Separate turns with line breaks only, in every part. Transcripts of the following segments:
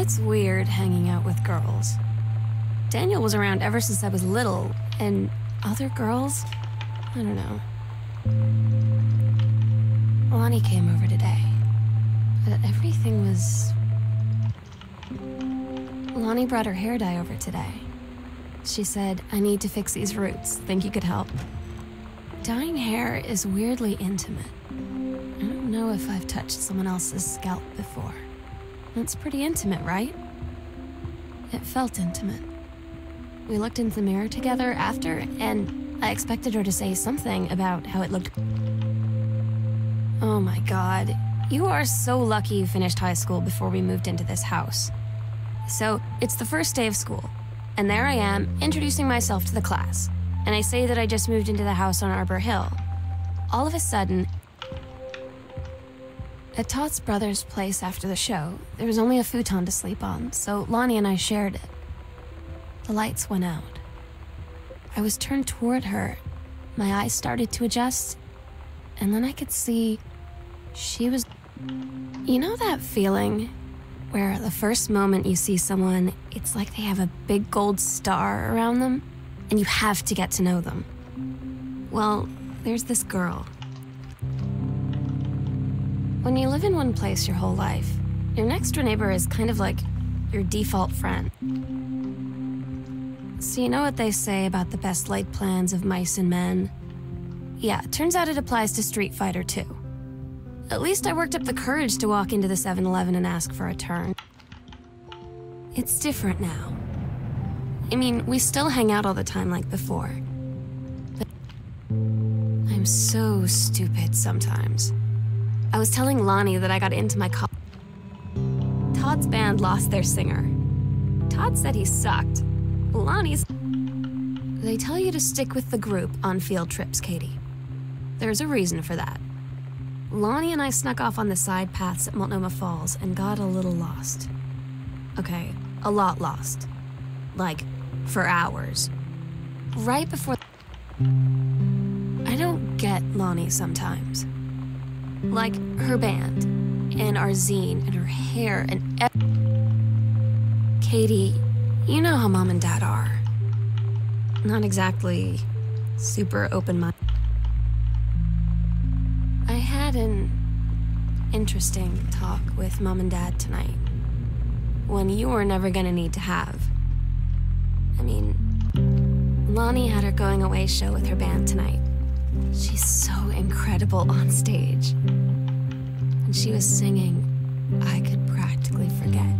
It's weird hanging out with girls. Daniel was around ever since I was little, and other girls? I don't know. Lonnie came over today, but everything was... Lonnie brought her hair dye over today. She said, I need to fix these roots. Think you could help? Dyeing hair is weirdly intimate. I don't know if I've touched someone else's scalp before. It's pretty intimate, right? It felt intimate. We looked in the mirror together after, and I expected her to say something about how it looked... Oh my God. You are so lucky you finished high school before we moved into this house. So, it's the first day of school, and there I am, introducing myself to the class, and I say that I just moved into the house on Arbor Hill. All of a sudden, at Todd's brother's place after the show, there was only a futon to sleep on, so Lonnie and I shared it. The lights went out. I was turned toward her, my eyes started to adjust, and then I could see she was... You know that feeling where the first moment you see someone, it's like they have a big gold star around them, and you have to get to know them? Well, there's this girl. When you live in one place your whole life, your next door neighbor is kind of like your default friend. So you know what they say about the best laid plans of mice and men? Yeah, turns out it applies to Street Fighter too. At least I worked up the courage to walk into the 7-Eleven and ask for a turn. It's different now. I mean, we still hang out all the time like before. But I'm so stupid sometimes. I was telling Lonnie that I got into my college. Todd's band lost their singer. Todd said he sucked. Lonnie's... They tell you to stick with the group on field trips, Katie. There's a reason for that. Lonnie and I snuck off on the side paths at Multnomah Falls and got a little lost. Okay, a lot lost. Like, for hours. Right before... I don't get Lonnie sometimes. Like, her band, and our zine, and her hair, and Katie, you know how Mom and Dad are. Not exactly super open-minded. I had an interesting talk with Mom and Dad tonight. One you were never gonna need to have. I mean, Lonnie had her going away show with her band tonight. She's so incredible on stage. And she was singing, I could practically forget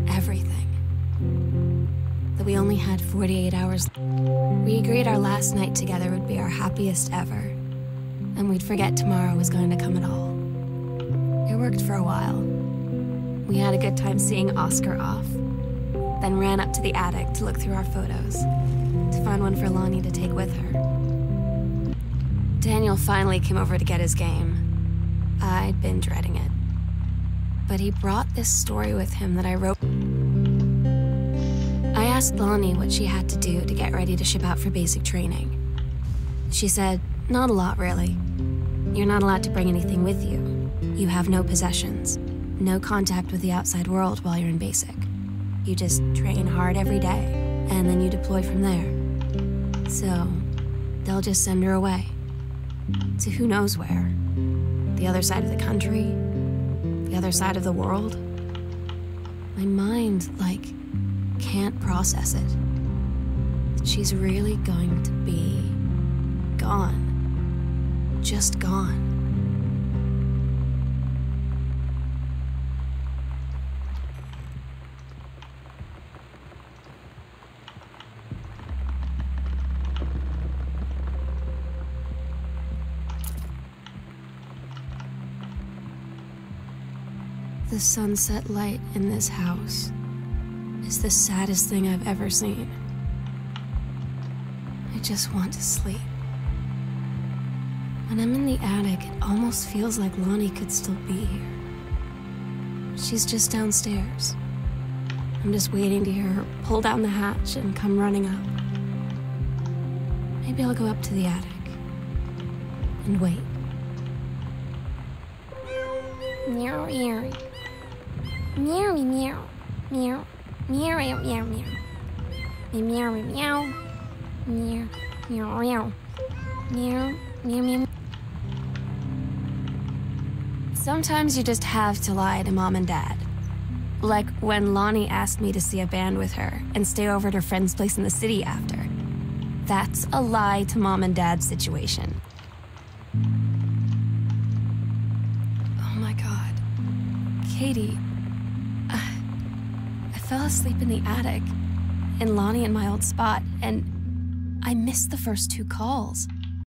everything. That we only had 48 hours. We agreed our last night together would be our happiest ever. And we'd forget tomorrow was going to come at all. It worked for a while. We had a good time seeing Oscar off, then ran up to the attic to look through our photos, to find one for Lonnie to take with her. Daniel finally came over to get his game. I'd been dreading it. But he brought this story with him that I wrote. I asked Lonnie what she had to do to get ready to ship out for basic training. She said, not a lot, really. You're not allowed to bring anything with you. You have no possessions, no contact with the outside world while you're in basic. You just train hard every day, and then you deploy from there. So, they'll just send her away. To who knows where. The other side of the country, the other side of the world. My mind, like, can't process it. She's really going to be gone. Just gone. The sunset light in this house is the saddest thing I've ever seen. I just want to sleep. When I'm in the attic, it almost feels like Lonnie could still be here. She's just downstairs. I'm just waiting to hear her pull down the hatch and come running up. Maybe I'll go up to the attic and wait. Meow, meow. Meow, meow. Meow. Meow, meow, meow, meow. Meow, meow, meow. Meow, meow, meow. Meow, meow, meow. Sometimes you just have to lie to Mom and Dad. Like when Lonnie asked me to see a band with her and stay over at her friend's place in the city after. That's a lie to Mom and Dad's situation. Oh my God. Katie, I fell asleep in the attic, in Lonnie and my old spot, and I missed the first 2 calls.